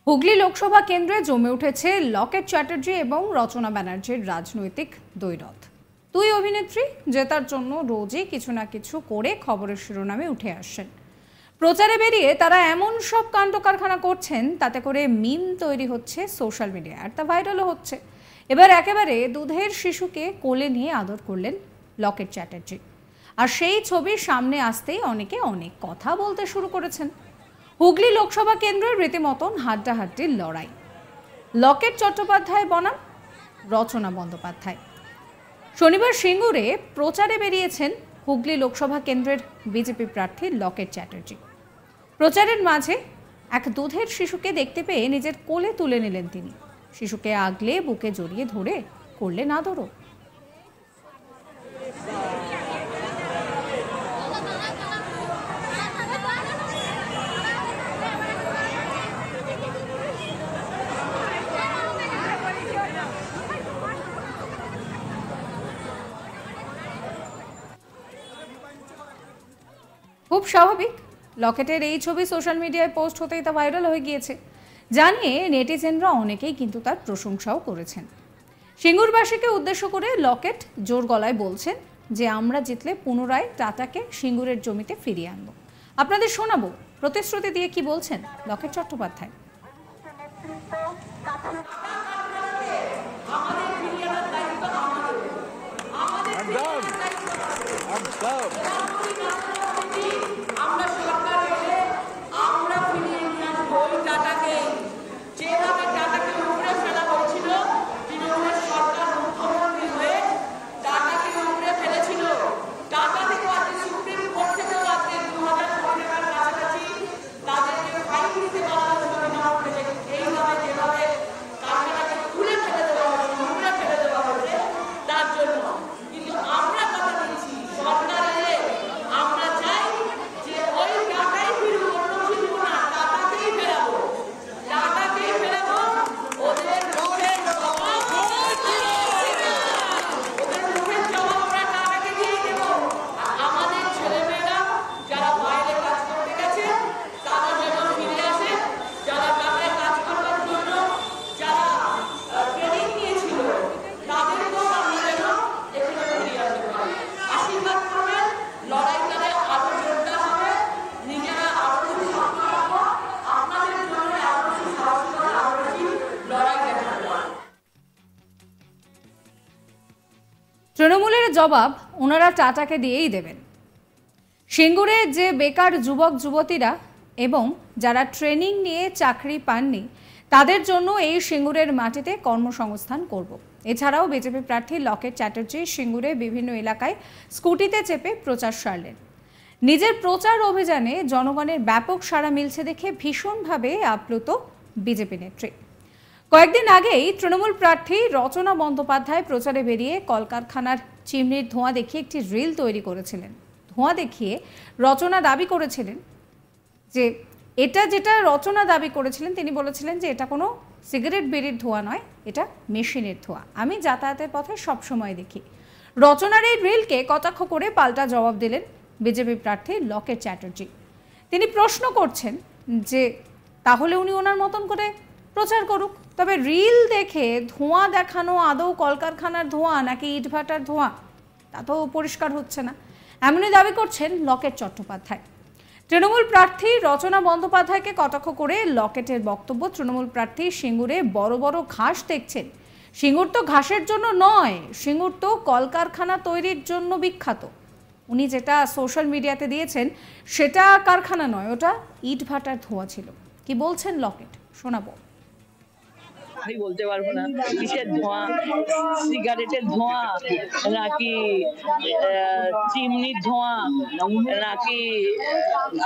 হুগলি লোকসভা কেন্দ্রে জমে উঠেছে লকেট চ্যাটার্জি এবং রচনা ব্যানার্জির রাজনৈতিক দ্বৈরথ। দুই অভিনেত্রী জেতার জন্য রোজই কিছু না কিছু করে খবরের শিরোনামে উঠে আসছেন। প্রচারে বেরিয়ে তারা এমন সব কাণ্ড কারখানা করছেন, তাতে করে মিম তৈরি হচ্ছে সোশ্যাল মিডিয়ায়, আর তা ভাইরালও হচ্ছে। এবার একেবারে দুধের শিশুকে কোলে নিয়ে আদর করলেন লকেট চ্যাটার্জি, আর সেই ছবি সামনে আসতেই অনেকে অনেক কথা বলতে শুরু করেছেন। হুগলি লোকসভা কেন্দ্রের রীতিমতন হাড্ডাহাড্ডির লড়াই। লকেট চট্টোপাধ্যায় বনাম রচনা বন্দ্যোপাধ্যায়। শনিবার সিঙ্গুরে প্রচারে বেরিয়েছেন হুগলি লোকসভা কেন্দ্রের বিজেপি প্রার্থী লকেট চ্যাটার্জি। প্রচারের মাঝে এক দুধের শিশুকে দেখতে পেয়ে নিজের কোলে তুলে নিলেন তিনি। শিশুকে আগলে বুকে জড়িয়ে ধরে করলেন আদরও। খুব স্বাভাবিক, লকেটের এই ছবি সোশ্যাল মিডিয়ায় পোস্ট হতেই তা ভাইরাল হয়ে গিয়েছে। জানিয়ে নেটিজেনরা অনেকেই কিন্তু তার প্রশংসাও করেছেন। সিঙ্গুরবাসীকে উদ্দেশ্য করে লকেট জোর গলায় বলছেন যে আমরা জিতলে পুনরায় টাটাকে সিঙ্গুরের জমিতে ফিরিয়ে আনবো। আপনাদের শোনাবো প্রতিশ্রুতি দিয়ে কি বলছেন লকেট চট্টোপাধ্যায়। তৃণমূলের জবাব ওনারা টাটাকে দিয়েই দেবেন। সিঙ্গুরে যে বেকার যুবক যুবতীরা এবং যারা ট্রেনিং নিয়ে চাকরি পাননি, তাদের জন্য এই সিঙ্গুরের মাটিতে কর্মসংস্থান করব। এছাড়াও বিজেপি প্রার্থী লকেট চ্যাটার্জি সিঙ্গুরে বিভিন্ন এলাকায় স্কুটিতে চেপে প্রচার সারলেন। নিজের প্রচার অভিযানে জনগণের ব্যাপক সাড়া মিলছে দেখে ভীষণভাবে আপ্লুত বিজেপি নেত্রী। কয়েকদিন আগেই তৃণমূল প্রার্থী রচনা বন্দ্যোপাধ্যায় প্রচারে বেরিয়ে কলকারখানার চিমনির ধোঁয়া দেখিয়ে একটি রিল তৈরি করেছিলেন। ধোঁয়া দেখিয়ে রচনা দাবি করেছিলেন যে এটা যেটা রচনা দাবি করেছিলেন, তিনি বলেছিলেন যে এটা কোনো সিগারেট বিড়ির ধোঁয়া নয়, এটা মেশিনের ধোঁয়া, আমি যাতায়াতের পথে সবসময় দেখি। রচনার এই রিলকে কটাক্ষ করে পাল্টা জবাব দিলেন বিজেপি প্রার্থী লকেট চ্যাটার্জি। তিনি প্রশ্ন করছেন যে তাহলে উনি ওনার মতন করে প্রচার করুক, তবে রিল দেখে ধোঁয়া দেখানো আদৌ কলকারখানার ধোঁয়া নাকি ইটভাটার ধোঁয়া তা তো পরিষ্কার হচ্ছে না, এমনই দাবি করছেন লকেট চট্টোপাধ্যায়। তৃণমূল প্রার্থী রচনা বন্দ্যোপাধ্যায়কে কটাক্ষ করে লকেটের বক্তব্য, তৃণমূল প্রার্থী সিঙ্গুরে বড় বড় ঘাস দেখছেন। সিঙ্গুর তো ঘাসের জন্য নয়, সিঙ্গুর তো কলকারখানা তৈরির জন্য বিখ্যাত। উনি যেটা সোশ্যাল মিডিয়াতে দিয়েছেন সেটা কারখানা নয়, ওটা ইটভাটার ধোঁয়া ছিল। কি বলছেন লকেট, শোনাবো। আমি বলতে পারবো না কিসের ধোঁয়া, সিগারেটের ধোঁয়া নাকি চিমনির ধোঁয়া নাকি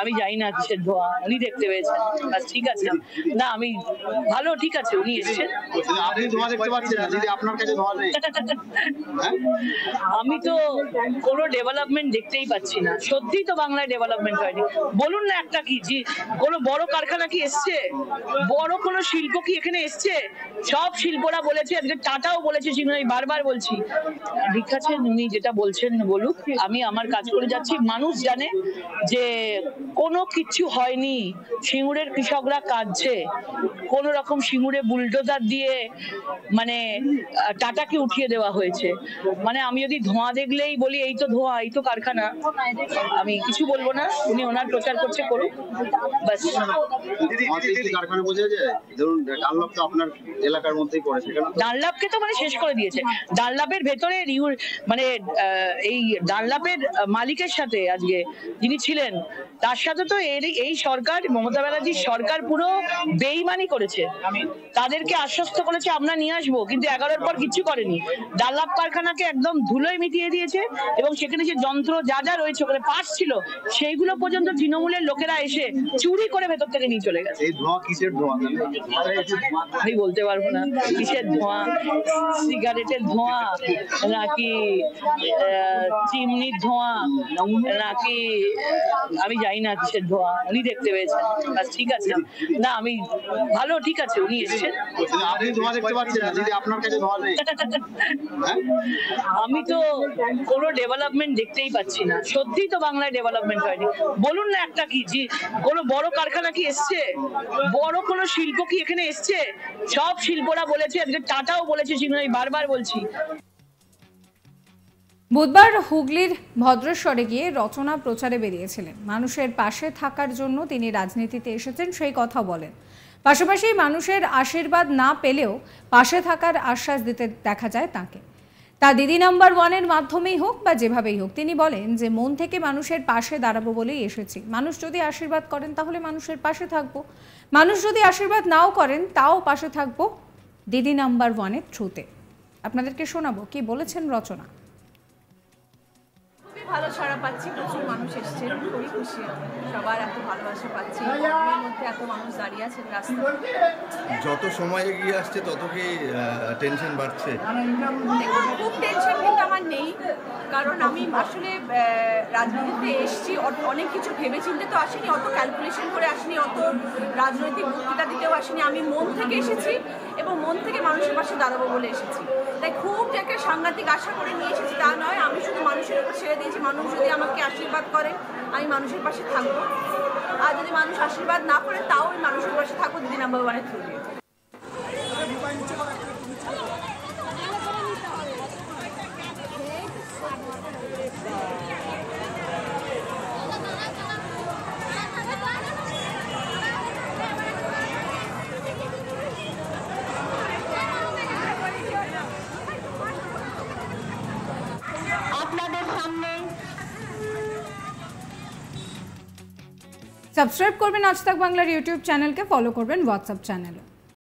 আমি জানি না কিসের ধোঁয়া, উনি দেখতে পেয়েছেন। ঠিক আছে, না আমি ভালো, ঠিক আছে, উনি এসেছেন। আমি তো কোনো ডেভেলপমেন্ট দেখতেই পাচ্ছি না, সত্যি তো বাংলায় ডেভেলপমেন্ট হয়নি। বলুন না একটা কি, কোনো বড় কারখানা কি এসছে, বড় কোনো শিল্প কি এখানে এসছে? সব শিল্পরা বলেছে, আজকে টাটাও বলেছে, আমি বারবার বলছি ঠিক আছে উনি যেটা বলছেন বলুক, আমি আমার কাজ করে যাচ্ছি। মানুষ জানে যে কোনো কিছু হয়নি, সিঙ্গুরের কৃষকরা কাঁদছে, কোন রকম সিঙ্গুরে বুলডোজার দিয়ে মানে টাটাকে উঠিয়ে দেওয়া হয়েছে। মানে আমি যদি ধোঁয়া দেখলেই বলি এই তো ধোঁয়া, এই তো কারখানা, আমি কিছু বলবো না, উনি ওনার প্রচার করছে করুক বাস। ডানলাপকে তো মানে শেষ করে দিয়েছে। ডানলাপের ভেতরে মানে এই ডানলাপের মালিকের সাথে আজকে যিনি ছিলেন তার সাথে তো এই সরকার, মমতা ব্যানার্জির সরকার পুরো বেইমানি করেছে। তাদেরকে আশ্বস্ত করেছে আমরা নিয়ে আসবো, কিন্তু 11-র পর কিচ্ছু করেনি। ডানলাপ কারখানাকে একদম ধুলোয় মিটিয়ে দিয়েছে এবং সেখানে যে যন্ত্র যা যা রয়েছে, ওখানে পার্টস ছিল, সেইগুলো পর্যন্ত তৃণমূলের লোকেরা এসে চুরি করে ভেতর থেকে নিয়ে চলে গেছে। আমি বলতে পারবো না কিসের ধোঁয়া, সিগারেটের ধোঁয়া নাকি চিমনির ধোঁয়া নাকি আমি জানি না কিসের ধোঁয়া, উনি দেখতে পেয়েছেন বাস। ঠিক আছে না, আমি ভালো, ঠিক আছে উনি এসেছেন। আমি তো কোনো ডেভেলপমেন্ট দেখতেই পাচ্ছি না, সত্যি তো বাংলায় ডেভেলপমেন্ট হয়নি। বলুন না একটা কি, যে কোনো বড় কারখানা কি এসছে, বড় কোনো শিল্প কি এখানে এসছে? সব শিল্পরা বলেছে, আজকে টাটাও বলেছে, আমি বারবার বলছি। বুধবার হুগলির ভদ্রেশ্বরে গিয়ে রচনা প্রচারে বেরিয়েছিলেন। মানুষের পাশে থাকার জন্য তিনি রাজনীতিতে এসেছেন সেই কথা বলেন। পাশাপাশি মানুষের আশীর্বাদ না পেলেও পাশে থাকার আশ্বাস দিতে দেখা যায় তাকে। তা দিদি নাম্বার 1-এর মাধ্যমেই হোক বা যেভাবেই হোক, তিনি বলেন যে মন থেকে মানুষের পাশে দাঁড়াবো বলেই এসেছি। মানুষ যদি আশীর্বাদ করেন তাহলে মানুষের পাশে থাকবো, মানুষ যদি আশীর্বাদ নাও করেন তাও পাশে থাকবো দিদি নাম্বার 1-এর থ্রুতে। আপনাদেরকে শোনাবো কি বলেছেন রচনা। ভালো সাড়া পাচ্ছি, প্রচুর মানুষ এসছে, খুবই খুশি, সবার এত ভালোবাসা পাচ্ছি, গরমের মধ্যে এত মানুষ দাঁড়িয়ে আছেন রাস্তায়। যত সময় এগিয়ে আসছে তত কি টেনশন বাড়ছে? দেখুন, খুব টেনশন কিন্তু আমার নেই, কারণ আমি আসলে রাজনীতিতে এসেছি, অনেক কিছু ভেবেচিন্তে তো আসিনি, অত ক্যালকুলেশন করে আসিনি, অত রাজনৈতিক বক্তৃতা দিতেও আসিনি। আমি মন থেকে এসেছি এবং মন থেকে মানুষের পাশে দাঁড়াবো বলে এসেছি। তাই খুব যাকে সাংঘাতিক আশা করে নিয়ে এসেছি তা নয়, আমি শুধু মানুষের উপর ছেড়ে দিয়েছি। মানুষ যদি আমাকে আশীর্বাদ করে আমি মানুষের পাশে থাকবো, আর যদি মানুষ আশীর্বাদ না করে তাও আমি মানুষের পাশে থাকবো দিদি নাম্বার 1-এর থ্রু দিয়ে। সাবস্ক্রাইব করবেন আজ তাক বাংলার ইউটিউব চ্যানেলকে, ফলো করবেন হোয়াটসঅ্যাপ চ্যানেলে।